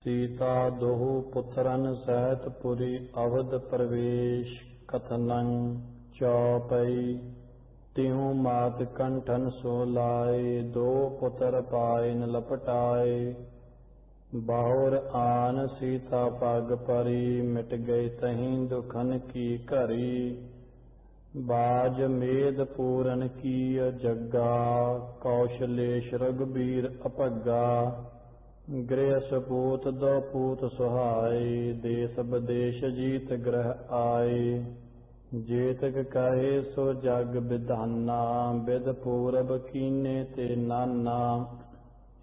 सीता दोहु पुत्रन सहित पुरी अवध प्रवेश कथनं चौपई। तिहु मात कंठन सो लाए दो पुत्र पाए न लपटाए। बाहुर आन सीता पग परी मिट गई तहीं दुखन की घरी। बाज मेद पूरन की जग्गा कौशलेश रघुबीर अपग्गा। गृह सपूत दो पूत सुहाए देश बदेश जीत ग्रह आए। जेतक कहे सो जग विधाना विद पूरब कीने ते नाना।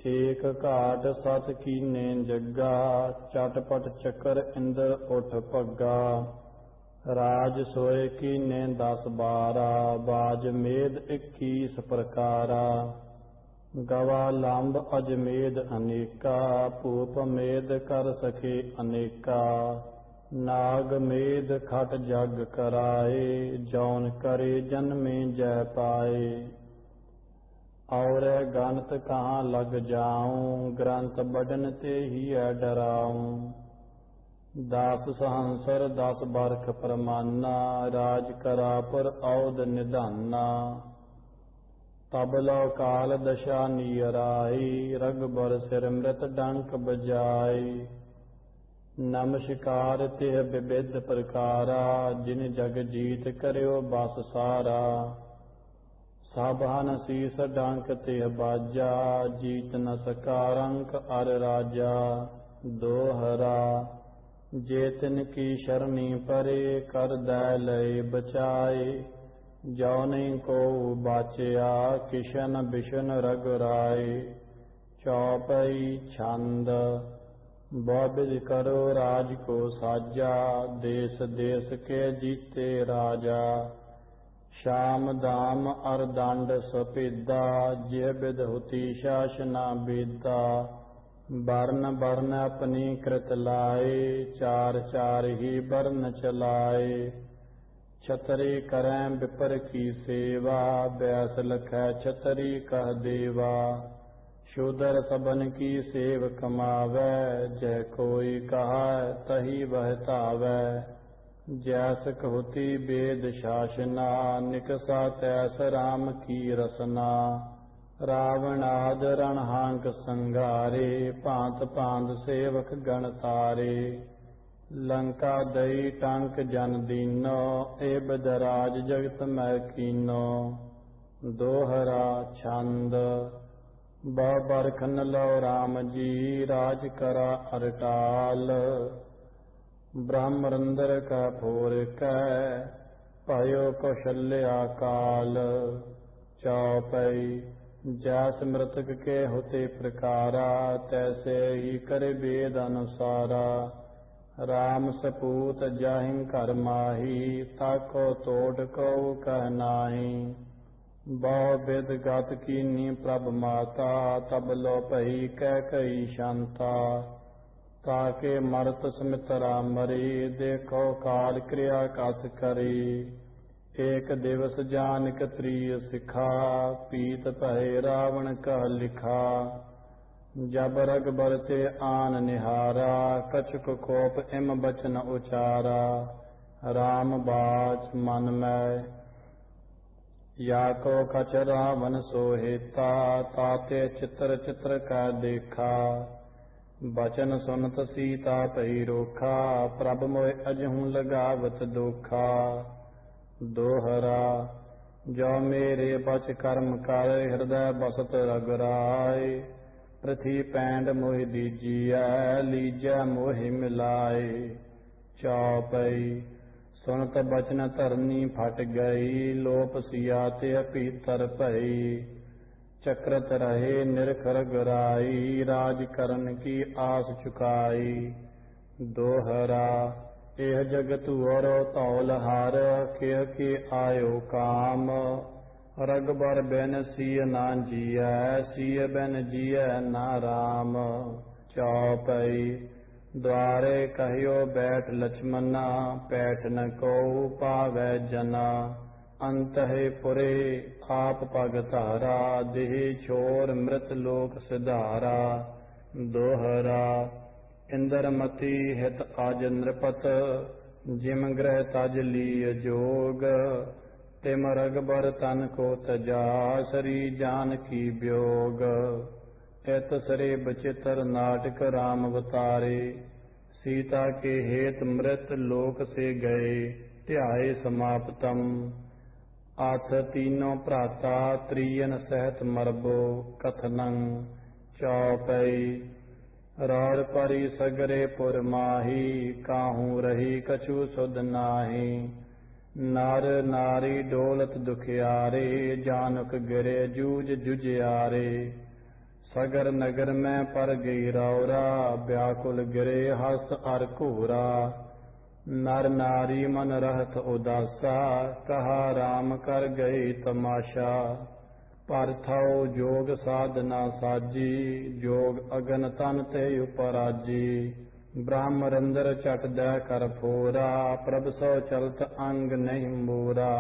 एक घाट सत कीने जग्गा चटपट चक्कर इंद्र उठ पग्गा। राज सोए कीने 10 12 बाज मेद 21 प्रकारा। गवा लंब अजमेद अनेका भूप मेद कर सके अनेका। नाग मेद खट जग कराए जौन करे जन्मे जय पाए। और गणत कहाँ लग जाऊं ग्रंथ बढ़न ते ही डराऊं। 10 सहंसर 10 बरख परमाना राज करा पर औद निधाना। तब लो काल दशा नीराई रघुबर सिर मृत डंक बजाई। नमस्कार तिह विविध प्रकारा जिन जग जीत करियो बस सारा। साबहन शीस डंक तिह बाजा जीत न सका रंक अर राजा। दोहरा जे तिन की शरणी परे कर दै लय बचाए। जौने को बाचिया किशन बिशन रघुराय। चौपई छंद बौबिध करो राज को साजा देश देश के जीते राजा। श्याम दाम अर दंड सपेदा जिह बिध हुति शासना बेदा। वर्ण वर्ण अपनी कृत लाए चार चार ही वर्ण चलाए। छतरी करें विपर की सेवा बैस लखै छतरी कह देवा। शूदर सबन की सेव कमावै जय कोई कहा तही वह तावै। जैस कहुति वेद शासना निकसा तैस राम की रसना। रावण आद रणहांक संघारे भांत भांत सेवक गण तारे। लंका दई टंक जन दीनो एबद राज जगत मै कीनो। दोहरा छंद बहु बरखन लो राम जी राज करा अरटाल। ब्रह्मरंदर का फोर कै भयो कौशल्या काल। चौपई जैस मृतक के होते प्रकारा तैसे ही करे वेद अनुसारा। राम सपूत जाहिं कर माही ताको तोड़ को कह नाहीं। बहु विध गत कीनी प्रभ माता तब लो पही कह कही शांता। ताके मरत सुमित्रा मरी देखो काल क्रिया कस करी। एक दिवस जानिक त्रिय सिखा पीत पहे रावण कह लिखा। जब रघुबर ते आन निहारा कछुक कोप इम बचन उचारा। राम बाच मन में या को कछ रावण सोहेता ताते चित्र चित्र का देखा। बचन सुनत सीता पही रोखा प्रभ मोय अजहूँ लगावत दोखा। दोहरा जो मेरे बच कर्म कर हृदय बसत रघुराय। पृथ्वी पैंड मोहि दीजिया लीजा मोहि मिलाए। चौपई सुनत बचन धरनी फट गई लोप सिया ते पीतर भई। चक्रत रहे निरखर गुराई राज करन की आस चुकाई। दोहरा एह जगत और तौल हार केह के आयो काम। रघुबर बिन सिय ना जिय सिय बिन जिय ना राम। चौपई द्वारे कहियो बैठ लक्ष्मणा पैठ न को पावै जना। अंतहि पुरे आप पग धारा देह छोर मृत लोक सिधारा। दोहरा इंद्रमति हित आज नृपत, जिम ग्रह तज लीय जोग। तिम रघबर तन को तजा, सरी जानकी ब्योग। इत सरे बचित्र नाटक राम अवतारे, सीता के हेत मृत लोक से गए, ध्याए समाप्तम। आथ तीनों भ्राता त्रियन सहत मरबो, कथनं चौपई। रौर परि सगरे पुर माही, काहू रही कछु सुध नाही। नर नारी डोलत दुखियारे, जानुक गिरे जूझ जुझियारे। सगर नगर में पर गई रौरा, व्याकुल गिरे हस अर घूरा। नर नारी मन रहत उदासा, कहा राम कर गए तमाशा। परथौ जोग साधना साजी, जोग अगन तन ते उपराजी। ब्रह्म रंदर चट दै कर फोरा, प्रभ सो चलत अंग नहीं मूरा।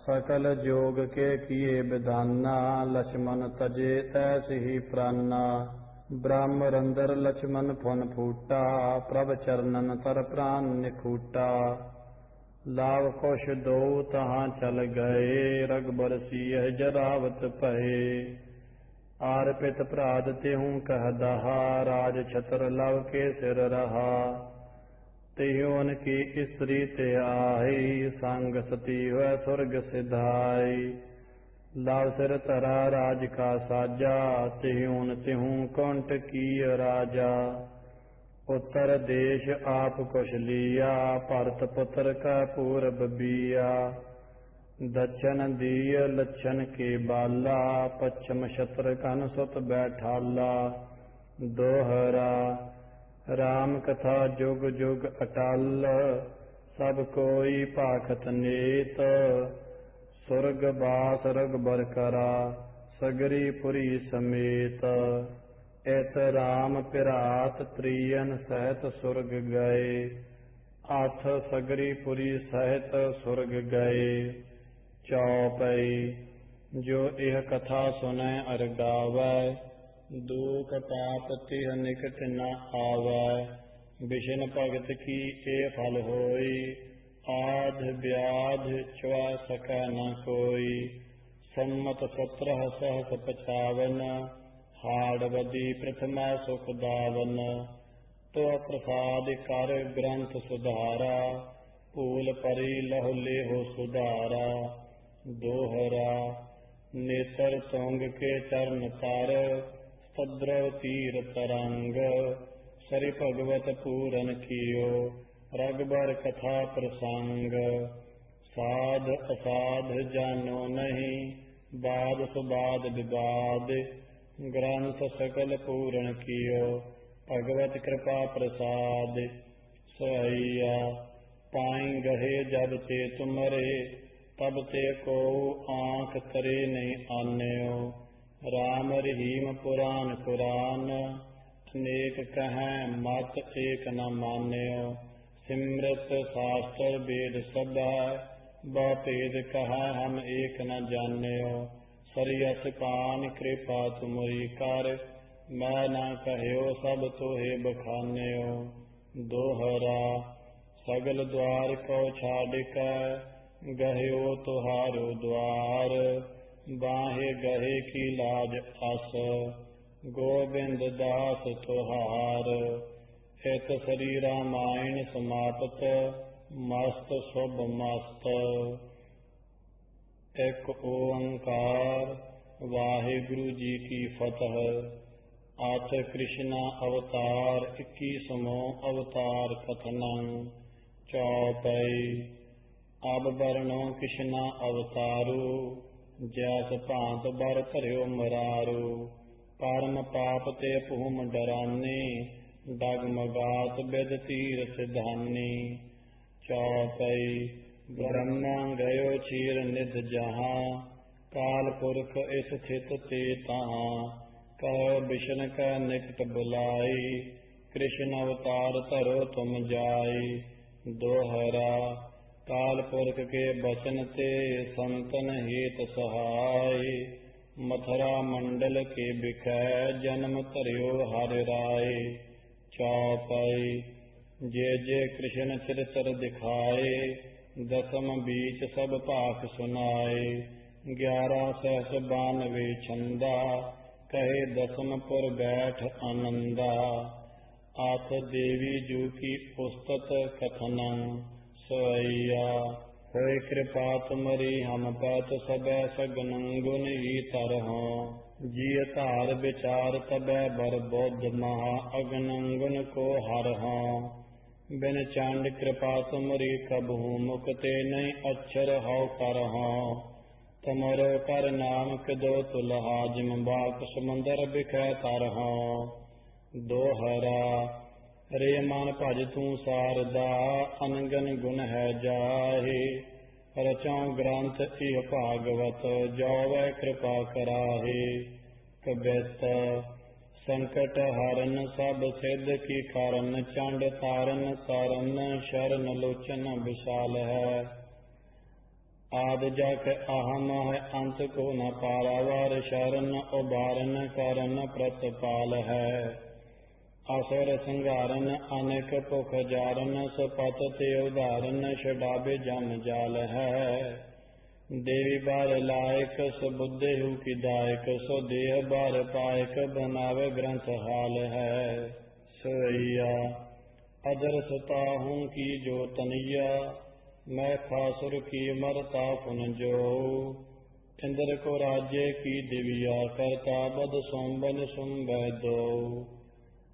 सकल जोग के किए विधाना, लक्ष्मण तजे तैस ही प्राना। ब्रह्म रंदर लक्ष्मण फुन फूटा, प्रभ चरणन तर प्राण निखूटा। लाव कुश दो तहाँ चल गए, रघुबर सियह जरावत भये। आरपित प्राद तेहूँ कह दहा, राज छत्र लव के सिर रहा। त्योन की स्त्री ते आई, संग सती हुआ स्वर्ग सिधाई। लव सिर तरा राज का साजा, त्योन त्यों कुंठ की राजा। उत्तर देश आप कुश लिया, भरत पुत्र का पूरब बिया। दक्षिण दिय लक्षण के बाला, पश्चिम शत्रु कन सुत बैठाला। दोहरा राम कथा जुग जुग अटल, सब कोई भाखत नेत। सुरग बास रघुबर करा, सगरी पुरी समेत। इत राम पिरात त्रियन सहित सुरग गए, आठ सगरी पुरी सहित सुरग गए। चौपई जो यह कथा सुनै अर गावै, दुख पाप तिह निकट न आवै। बिशन भगत की ए फल होई, आध व्याध छुआ सकै न कोई। सम्मत 17 सहस 55, हाड़वदी प्रथमा सुख दावन। तो प्रसाद कर ग्रंथ सुधारा, फूल परी लहु लेहो सुधारा। दोहरा नेत्र तुंग के चरण तर, सद्रव तीर तरंग। सरि भगवत पूरन कियो, रघुबर कथा प्रसंग। साध असाध जानो नहीं, बाद सुबाद विवाद। ग्रंथ सकल पूरण कियो, भगवत कृपा प्रसाद। सोहैया पाई गहे जब ते तुमरे, तब ते को आँख तरे नहीं आन्यो। राम रहीम पुराण कुरान, अनेक कहें मत एक न मान्यो। सिमरत शास्त्र वेद सदा, भेद कहा हम एक न जान्यो। सरियस पान कृपा तुमरी कर, मैं न कहयो सब तोहे बखान्यो। दोहरा सगल द्वार को छाड़ कर, गहयो तुहारो द्वार। बाहे गहे की लाज अस, गोविंद दास तुहार। इत श्री रामायण समाप्त, मस्त शुभ मस्त। एक ओंकार। वाहिगुरु जी की फतह। आठ कृष्णा अवतार, 21वां अवतार कथनं। चौपई अब वर्णो कृष्णा अवतारो, जैस भांत बर धर्यो मरारो। परम पाप ते भूम डराने, डगमगात बिद तीर सिधानी। चौपई ब्रह्मा गयो चीर निध जहाँ, काल पुरख इस स्थित ते तहाँ। कहो बिशन का निकट बुलाई, कृष्ण अवतार धरो तुम जाई। दोहरा काल पुरख के बचन ते, संतन हेत सहाय। मथुरा मंडल के बिखै, जन्म धर्यो हर राय। चौपाई। जे जे कृष्ण चरित्र दिखाए, दसम बीच सब पाठ सुनाए। 11 सहस 92 छंदा, कहे दसम पुर बैठ आनंदा। आठ देवी जू की पुस्तक कथनं, सोइया। होय कृपा तुमरी हम पैत सबै सगन गुण ही तरहों। जिय धार विचार तबै बर बुद्ध महा अगन गुण को हरहों। बिन चांड कृपा तुमरी कबहू मुक्ते नहीं अक्षर हौ करहों। तुमरो कर नाम किदो तुलहा जिम बाक समुंदर बिखै तरहों। दोहरा। रे मन भज तू सारदा, अनगन गुण है जाहे। रचौ ग्रंथ इह भागवत, जो वै कृपा कराहे। कबित। संकट हरन सब सिद्ध की कारण, चंड तारन तरन शरण लोचन विशाल है। आद जग अहम है अंत को न पारावार, शरण उबारन करन प्रतपाल है। असुर संघारन अनेक पुख जारन, सुपत ते उदारन छुड़ावे जम जाल है। देवी बार लायक सुबुद्धि हु की दायक, सो देह बार पायक बनावे ग्रंथ हाल है। सोइया। अदर सुता हूँ की जो तनिया, मैं खासुर की मरता पुन जो। इंद्र को राज्य की दिव्या, करता बद सोमबन सुम्बह दो।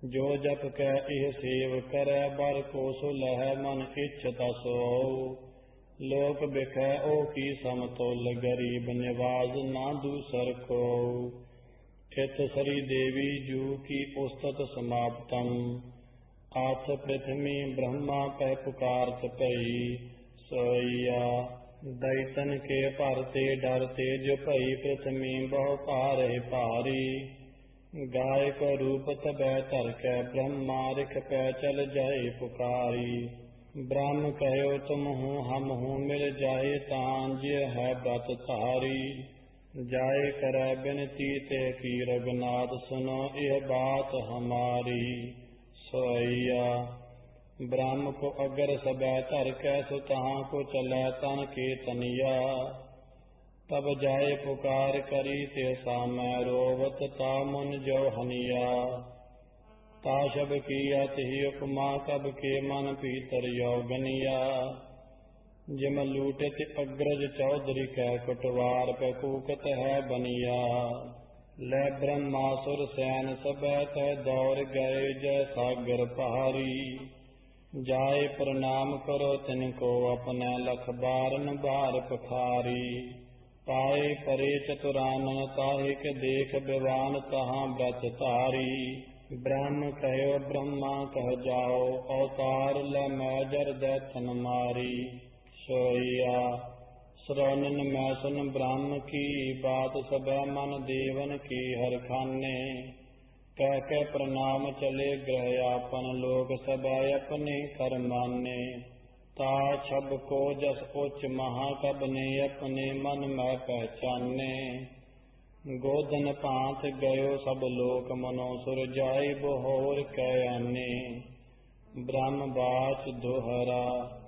जो जप कै इह सेव करै, बर को सुलह मन इच्छता सो। लोक बिखै ओ की समतुल, गरीब निवाज ना दूसर को। इत सरी देवी जू की उस्तत समाप्तम, आठ पृथ्वी ब्रह्मा पै पुकारत पई। सोइया। दैतन के भरते डरते जो भई, पृथ्वी बहु पारे भारी। गाय को रूप तबै धर कै, ब्रह्मा रिख पै चल जाए पुकारी। ब्रह्म कहो तुम हूँ हम हूँ, मिल जाए तांज है व्रत धारी। जाए करे बिनती ते की रघुनाथ, सुनो यह बात हमारी। सोइया। ब्रह्म को अगर सबै धर कै, सो तहाँ को चलै तन के तनिया। तब जाए पुकार करी ते सामै, रोवत ता मुन जो हनिया। ता शब की अति उपमा, कब के मन भीतर योगनिया। जिम लूटत अग्रज चौधरी कै, कुटवार पे कूकत है बनिया। लै ब्रह्मासुर सैन सबै तै दौड़ गए, जय सागर पहारी। जाए प्रणाम करो तिनको, अपने लख बारन बार पखारी। पाए परे चतुरानन, ताहि के देख विवान, तहाँ व्रत धारी। ब्रह्म कहो ब्रह्मा कह जाओ, अवतार ल मैं जर दैथन मारी। सोइया। श्रवणन मैं सुन ब्रह्म की बात, सबै मन देवन की हर खाने। कह के प्रणाम चले ग्रह आपन, लोग सबै अपने कर माने। ता छब को जस उच्च महाकब ने, अपने मन में पहचाने। गोधन पांत गयो सब लोक, मनो सुर जाई बोहोर कयाने। ब्रह्म बाच दोहरा।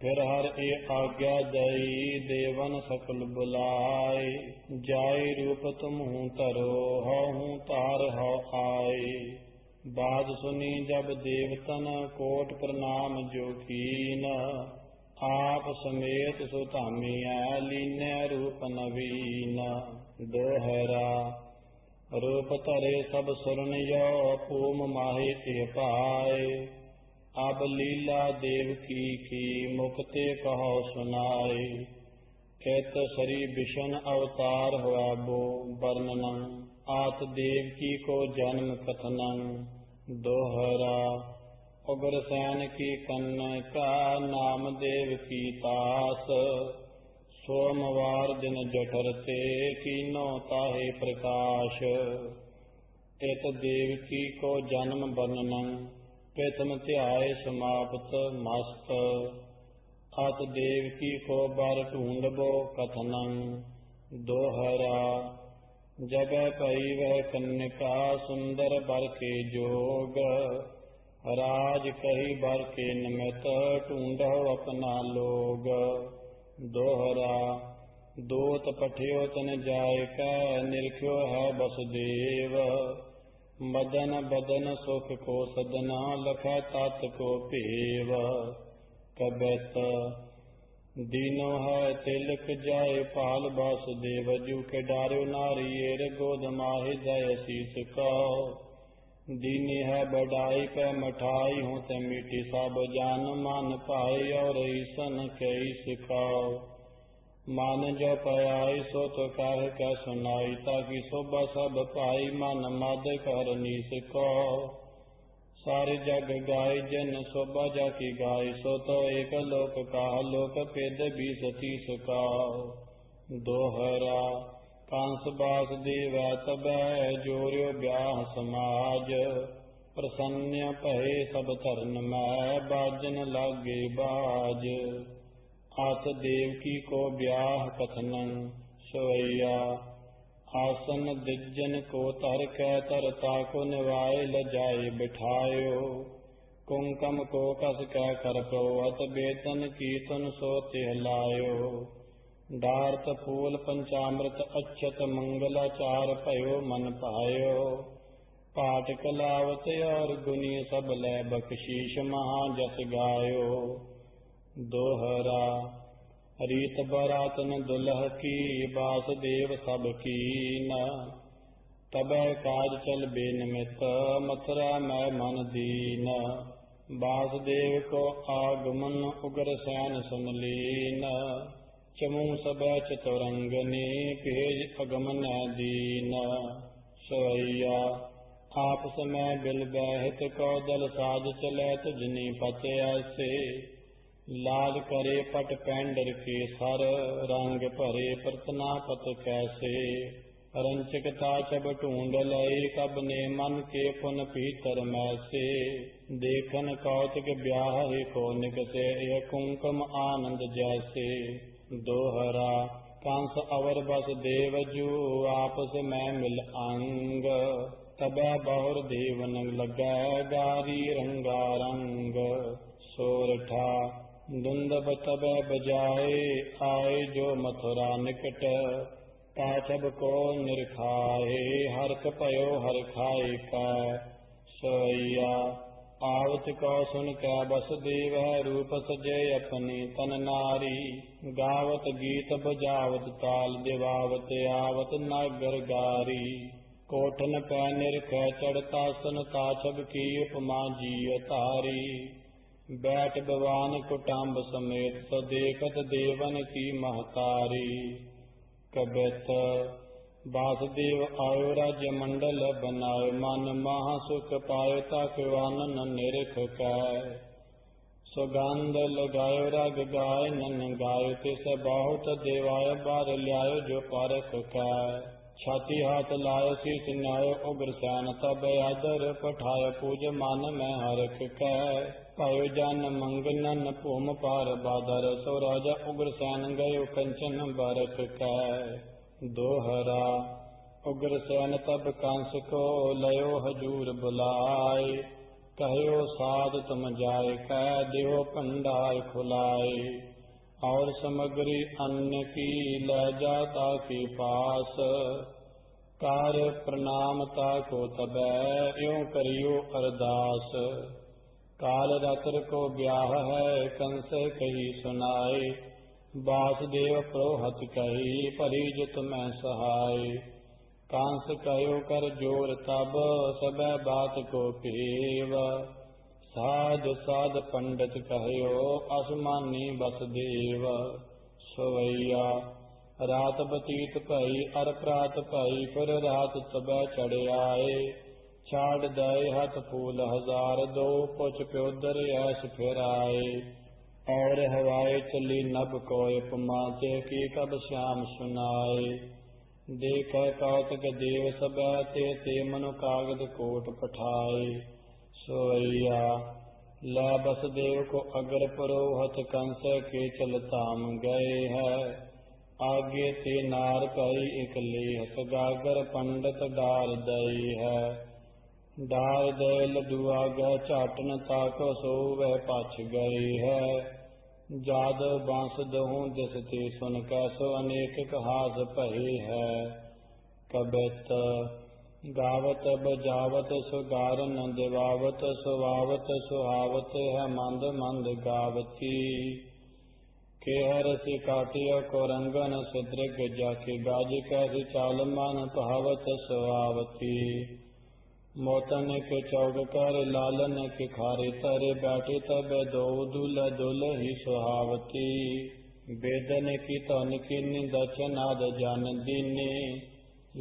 फिर हर ए आज्ञा दई, देवन सकल बुलाए। जाय रूप तुम हूँ तरो, हूँ तार हौ आए। बात सुनी जब देवतन, कोट प्रणाम जो कीन। आप समेत सुधामी लीन्य रूप नवीन। दोहरा। रूप धरे सब सुरन यो, पूम माहे ते पाए। अब लीला देवकी की, मुक्ते कहो सुनाए। कहत सरी विष्णु अवतार हुआ बो, वर्णनं आत देवकी को जन्म कथनं। दोहरा। उग्रसेन की कन्या नाम देवकी तास। सोमवार दिन जठरते, कीनो ताहे प्रकाश। इत देवकी को जन्म वर्णनं, प्रथम ध्याय समाप्त मस्त। अत देवकी को बर ढूंढबो कथनं। दोहरा। जब पई वह कन्या सुंदर बर के जोग, राज कही बर के निमित ढूंढो अपना लोग। दोहरा दूत पठियो तन जाय कै निरख्यो है वसुदेव। मदन बदन सुख को सदना लखै तात को पेव। कबैत दीनो है तिलक जाय पाल वासुदेव जू के डार्यो नारियर गोद माहि जय शीस कौ। दीनी है बढ़ाई पै मठाई हूँ ते मीठी सब जान मान पाई और ईसन कई सिखाओ। मान जो पाई सो तो कह कै सुनाई ताकि शोभा सब पाई मन मद कर नीस को। सारे जग गाय जन शोभा जाकी गाय सो तो एक लोक का लोक पेद 20-30 का। दोहरा कांस वासुदेव तबै जोर्यो ब्याह समाज। प्रसन्न भये सब धरन मै बाजन लागे बाज। आत देवकी को ब्याह कथनन सवैया। आसन दिज्जन को तर कै तरता को निवाय लजाए बिठायो। कुंकम को कस कै कर प्रोहत बेतन की तुन सो तिहलायो। डारत फूल पंचामृत अक्षत मंगलाचार भयो मन पायो। पाठ कलावत और गुनी सब लै बख्शीश महा जस गायो। दोहरा रीत बरातन दुल्ह की वासुदेव सब कीन। तबै काज चल बेनिमित मथुरा मैं मन दीन। वासुदेव को आगमन उग्रसेन सुन लीन। चमू सब चतुरंगनी भेज अगमन दीन। सवैया आपस में बिल बहत कौदल साज चले तुझनी पते ऐसे। लाल करे पट पैंडर के सर रंग भरे प्रतना पत कैसे। रंचकता चब ढूंढ लय कब ने मन के पुन भीतर मैसे। देखन कौतिक ब्याह को निकसे यह कुंकुम आनंद जैसे। दोहरा कंस अवर वसुदेव जू आपस में मिल अंग। तबै बहुर देवन लगै गारी रंगा रंग। सोरठा दुंदब तबै बजाए आए जो मथुरा निकट। पाछब को निरखाए हरख भयो हर खाए कै। सवैया आवत को सुन कै वसुदेव रूप सजे अपनी तन नारी। गावत गीत बजावत ताल दिवावत आवत नागर गारी। कोठन पै निरखै चढ़ता सन ताछब की उपमा जी तारी। बैठ बवान कुटुंब समेत सो देखत देवन की महतारी। कबित वासुदेव आयो राज्य मंडल बनायो। मन महा सुख पायो ताकि आनन निरख कै। सुगंध लगायो रग गाय नन गायो तिस बहुत देवाय बार ल्यायो जो पारख कै। छाती हाथ लायो शीस न्यायो उग्रसेन तब आदर पठायो पूज मन में हरख कै। पायो जन मंगनन भूम पार बादर सो राजा उग्रसेन गयो कंचन बरख कै। दोहरा उग्रसेन तब कंस को लयो हजूर बुलाए। कहो साध तुम जाय कै देव भंडार खुलाए। और सामग्री अन्न की ले जाता के पास। कार्य प्रणामता को तबै यों करियो अरदास। काल रात्र को ब्याह है कंस कही सुनाए। वासुदेव प्रोहत कही परिजत में सहाय। कांस कहो कर जोर तब सब बात को पेव। साध साध पंडित कहो असमानी वसुदेव। सवैया रात बतीत भई अर प्रात भई फिर रात सब चढ़ आए। छाड़ दय हथ फूल 1000 दो पुछ प्योदर ऐस फिर आए। और हवाए चली नभ को उपमा ते की कब श्याम सुनाए। देख कौतक देव सब ते मनु कागद कोट पठाए। सोवैया लै वसुदेव को अगर पुरोहत कंस के चलताम गए है। आगे ते नार कई एक लेह सगागर पंडित डार दई है। डार दे लडुआ गए चाटन ताको सो वह पछ गई है। जाद बांस दहूँ दिसती सुन कैसो अनेक हास भई है। कबित गावत बजावत सुगारन दिवावत सुहावत सुहावत है मंद मंद गावती। के रसी काटिया को रंगन सिद्रग जाके गाज कैसी चाल मन पहावत सुहावती। मोतन के चौग कर लालन के खारे तरे बैठे तब दो दुल दुल ही सुहावती। बेदन की तन की दक्षनाद जन दीने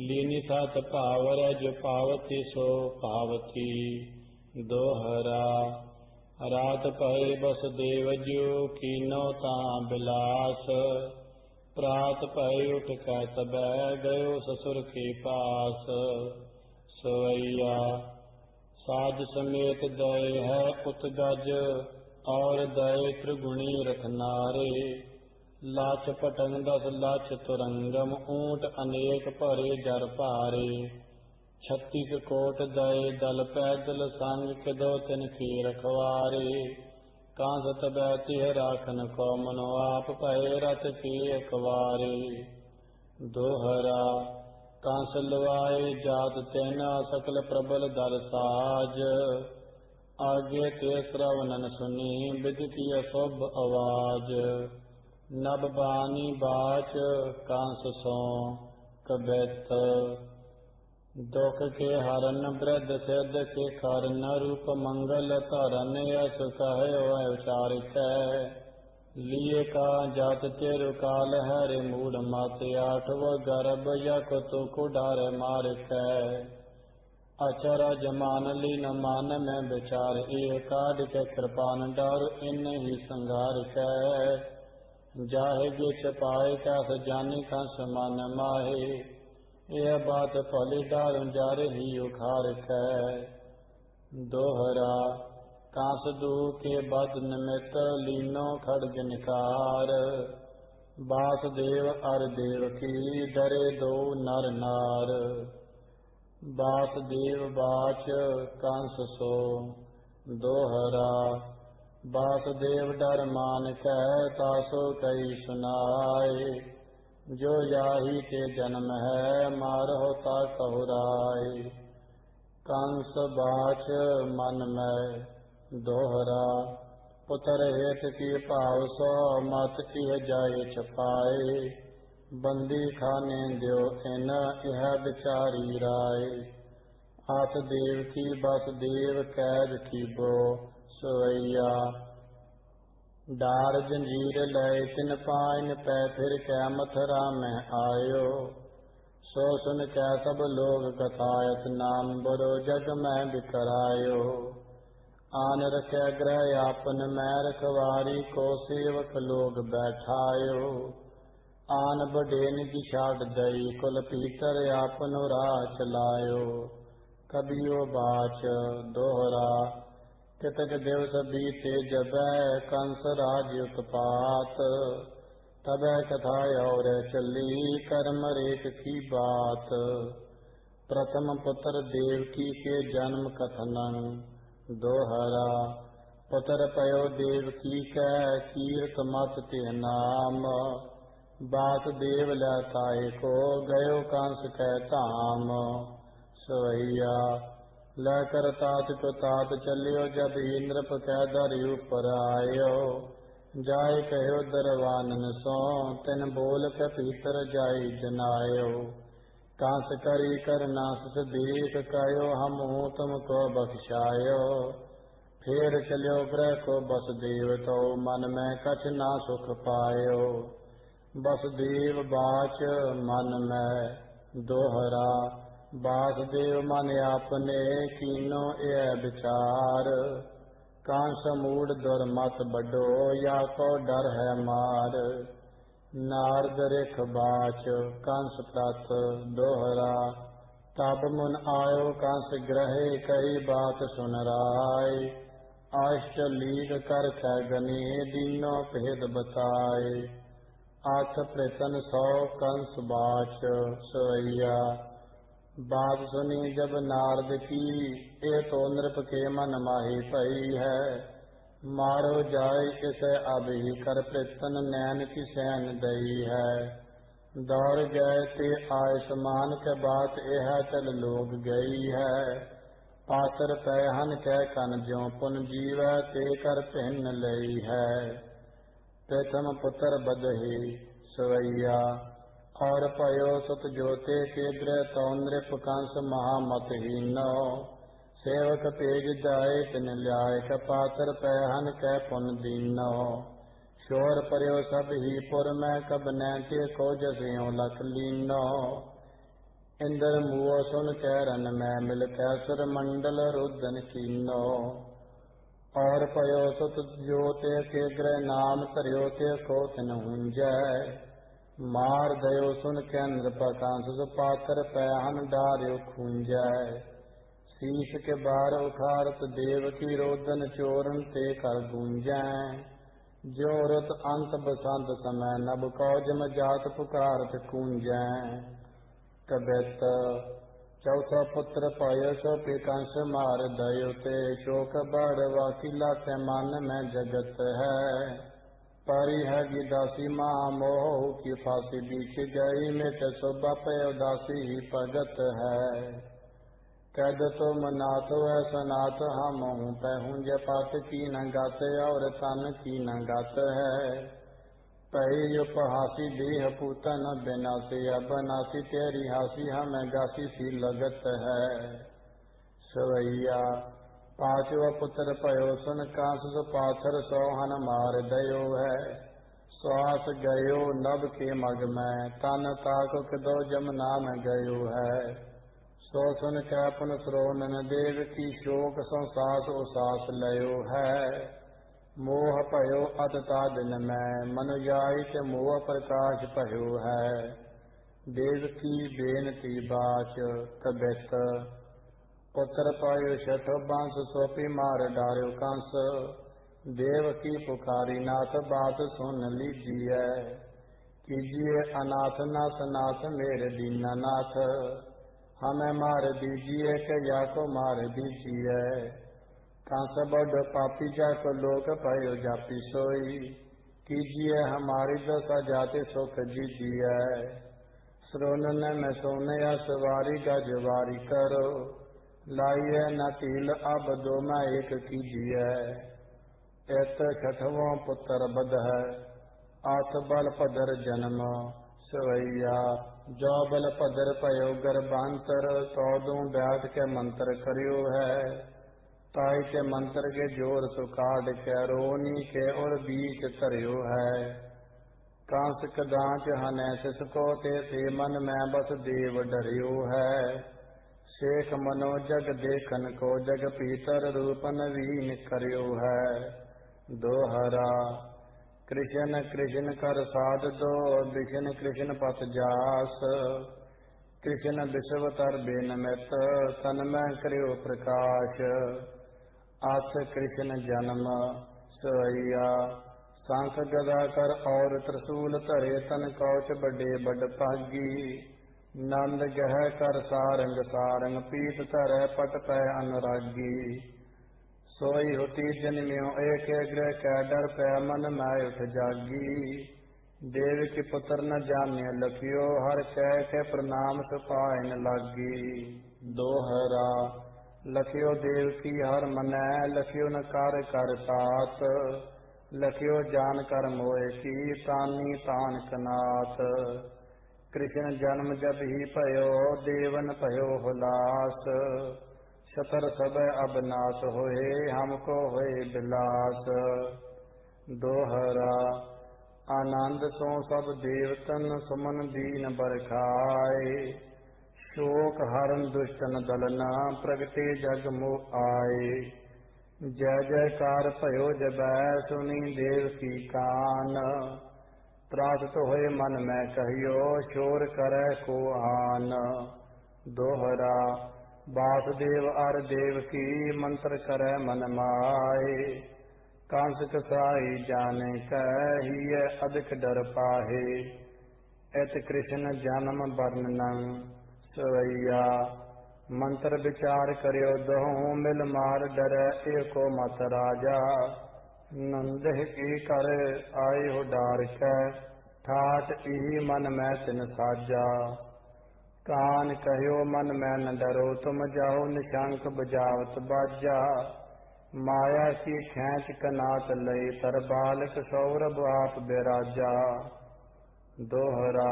लीनी सात पावर जो पावती सो पावती। दोहरा रात पए बस देव जो कीनो ता बिलास। प्रात पए उठ कै तबै गयो ससुर के पास। सोवैया साज समेत दय है उत्गज और दय त्रिगुणी रखनारे। लाच पटंग 10 लाच तुरंगम ऊंट अनेक भरे जर भारे। 36 कोट दय दल पैदल संग किदो तिनके रखवारे। कांसत बैति राखन को मनो आप पए रथ के अखवारे। दोहरा कंस लवाए जात तेना सकल प्रबल दर साज। आगे ते श्रवणन सुनी विदित शुभ आवाज। नभ बानी बाच कंस सो कबित। दुख के हरन वृद्ध सिद्ध के करन रूप मंगल धरन। यस कहे उचारित लिए का जात तेरु काल हरे मूड मत। आठव गर्भ यक तुक डर मारिक। अचरज मान लीन मान में विचार। ये काढ़ के कृपान डर इन ही संगारिक। जाहे गे छपाए कैस जानी कंस मन माहे। यह बात फली डार जार ही उखारिक। दोहरा कांस दू के बद निमित लीनो खड़ग निकार। वासुदेव अर देव की डरे दो नर नार। वासुदेव बाच कंस सो। दोहरा वासुदेव डर मान कह तासो कई सुनाए। जो याही के जन्म है मारहो ता कहुराए। कंस बाच मन में। दोहरा पुत्र हेत की भाव सो मत इह जाए छपाए। बंदी खाने द्यो इन यह विचारी राय। आत देव की बस देव कैद की बो सोवैया। डार जंजीर लय तिन पाइन पै फिर कै मथुरा में आयो। सो सुन कै सब लोग कथायत नाम बरो जग में बिकरायो। आन रखे ग्रह आपन मैं रखवारी को सेवक लोग बैठायो। आन बडेन की छाट दई कुल पीतर आपनो राह चलायो। कबियो बाच दोहरा कितक दिवस बीते जबै कंस राज उत्पात। तबै कथा और चली कर्म रेख की बात। प्रथम पुत्र देवकी के जन्म कथनन। दोहरा पुत्र पयो देवकी कै कीर्त मत तिह नाम। वासुदेव लताए को गयो कंस कै धाम। सोवैया लकर तात को तात चलियो जब इंद्र कै दर ऊपर आयो। जाय कहो दरवानन सो तिन बोल के भीतर जाई जनायो। कांस करी कर नास देख कहो हम तुमको बख्शायो। फिर चलियो ग्रह को बसदेव तो मन में कछ ना सुख पायो। बसदेव बाच मन में। दोहरा वासुदेव मन आपने कीनो यह विचार। कांस मूड दुर्मत बडो या को डर है मार। नारद रेख बाच कंस प्रथ। दोहरा तब मुन आयो कंस ग्रहे कई बात सुन राय। अष्ट लीग कर गने दीनो भेद बताए। आठ प्रतन 100 कंस बाच सोवैया। बात सुनी जब नारद की, ये तो नृप के मन माही पई है। मारो जाय इसे अब ही कर प्रतन, नैन की सैन दई है। दौड़ गए ते आयुष्मान के बात, यह चल लोग गई है। पातर पैहन के कन ज्यों पुन जीव, ते कर पहन लई है। प्रथम पुत्र बदही सवैया, और पयो सुत जोते के गृह, तो नृप कंस महामतहीनो। सेवक तेज जाए तिन ल्याय, क पातर पैहन कै पुन दीनो। शोर पर्यो सब ही पुर में, कब नैते को जस्यों लख लीनो। इंद्र मुओ सुन कै रन में, मिल कै सुर मंडल रुदन कीनो। और पयो सुत जोते के गृह, नाम तरियो ते को तिन हुंजय। मार दयो सुन कै नृप कंस, पातर पैहन डार्यो खूंजय। शीश के बार उखारत देव की, रोदन चोरन ते कर गूंजै। जोरत अंत बसंत समय, नभ कौजम जात पुकारत कूंजै। कबीत चौथा पुत्र पय, सो पे कंस मार दयो ते। शोक बढ़वा किला ते मन में जगत है। परी है दासी महामोह की, फांसी बीच गई मिट शोभा पय, दासी ही भगत है। कैद तुम नाथ ऐसा नाथ, हम हूँ पहूँ जपात की न गात, और तन की न गात है। पही उपहासी देह पूतन बिनासी, अब नासी तेरी हासी, हमें गासी सी लगत है। सवैया पांचवा पुत्र पयो सुन कांस, पाथर सोहन मार दयो है। श्वास गयो नभ के मग में, तन ताक दो जमुना में गयो है। सो सुन कै पुन श्रोणन देव की, शोक संसास उसास लयो है। मोह भयो अतता दिन में, मनु जाई के मोह प्रकाश भयो है। देव की बेनती बाच कबित, पुत्र पायो शठ बांस, सोपी मार डार्यो कंस। देव की पुकारी नाथ, बात सुन लीजिए। कीजिए अनाथ नाथ नाथ, मेरे दीनानाथ। हमें मार दीजिए के या को मार दीजिए। कंस बड़ पापी, जाको लोक भयो जापी सोई। कीजिए हमारी दशा, जाते सुख दीजिए। श्रोणन में सोने या सवारी, गजवारी करो। लाइए न तिल अब दो मैं एक कीजिए। एत छठवों पुत्र बध है, आठ बल पदर जन्म। सवैया जो बल पदर पयो गर्भांतर, चौदों बैठ के मंत्र करियो है। ताई के मंत्र के जोर सुकाट के, रोनी के और बीच तरियो है। कांस कदाच हने सिसको ते, मन में बस देव डरियो है। शेख मनो जग देखन को, जग पीतर रूप नवीन करियो है। दोहरा कृष्ण कृष्ण कर साध दो, विष्ण कृष्ण पथ जास। कृष्ण विश्व तर बेन मित, तन में करियो प्रकाश। आस कृष्ण जन्म सवैया, शंख गदा कर और त्रिशूल धरे। तन कौच बड़े बड़ पागी, नंद गह कर सारंग सारंग। पीत धरै पट पै अनुरागी। सोई होती जन्म्यो एक गृह, कै डर पै मन मैं उठ जागी। देव की पुत्र न जाने लखियो, हर कह के प्रणाम सुपायन लागी। दोहरा लखियो देव की हर मनै, लखियो न कर साथ। लखियो जान कर मोह की, तानी तान कनाथ। कृष्ण जन्म जब ही भयो, देवन भयो हुलास। शतर सब अब नाश होए, हमको होए बिलास। दोहरा आनंद सो सब देवतन, सुमन दीन बरखाए। शोक हरन दुष्टन दलना, प्रगटे जग मोह आए। जय जयकार भयो जबै, सुनी देव की कान। त्रासत होए मन में कहियो, शोर करे को आन। दोहरा वासुदेव अर देव की, मंत्र करे मन माए। कंस कसाई जाने कहिए, अधिक डर पाहे। इत कृष्ण जन्म वर्णनं, ਸਵਈਆ ਮੰਤਰ ਵਿਚਾਰ ਕਰਿਓ ਦਹਉ ਮਿਲ ਮਾਰ ਡਰੈ ਏਕੋ ਮਤ ਰਾਜਾ। ਨੰਦਹਿ ਕੀ ਕਰ ਆਏ ਹੋ ਡਾਰ ਕੈ ਠਾਠ ਹੀ ਮਨ ਮੈਂ ਤਿਨ ਸਾਜਾ। ਕਾਨ ਕਹਿਓ ਮਨ ਮੈਂ ਨ ਡਰੋ ਤੁਮ ਜਾਓ ਨਿਸ਼ੰਕ ਬਜਾਵਤ ਬਾਜਾ। ਮਾਇਆ ਕੀ ਖੈਂਚ ਕਨਾਤ ਲਈ ਤਰ ਬਾਲਕ ਸੌਰਭ ਆਪ ਬਿਰਾਜਾ। ਦੋਹਰਾ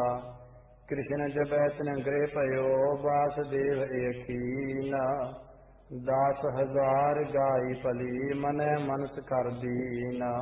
ਕ੍ਰਿਸ਼ਨ ਜਬੈ ਤਿਨ ਗ੍ਰਹਿ ਭਇਓ ਵਾਸੁਦੇਵ ਏਕੀਨਾ। 10,000 ਗਾਈ ਭਲੀ ਮਨੈ ਮਨਸ ਕਰ ਦੀਨਾ।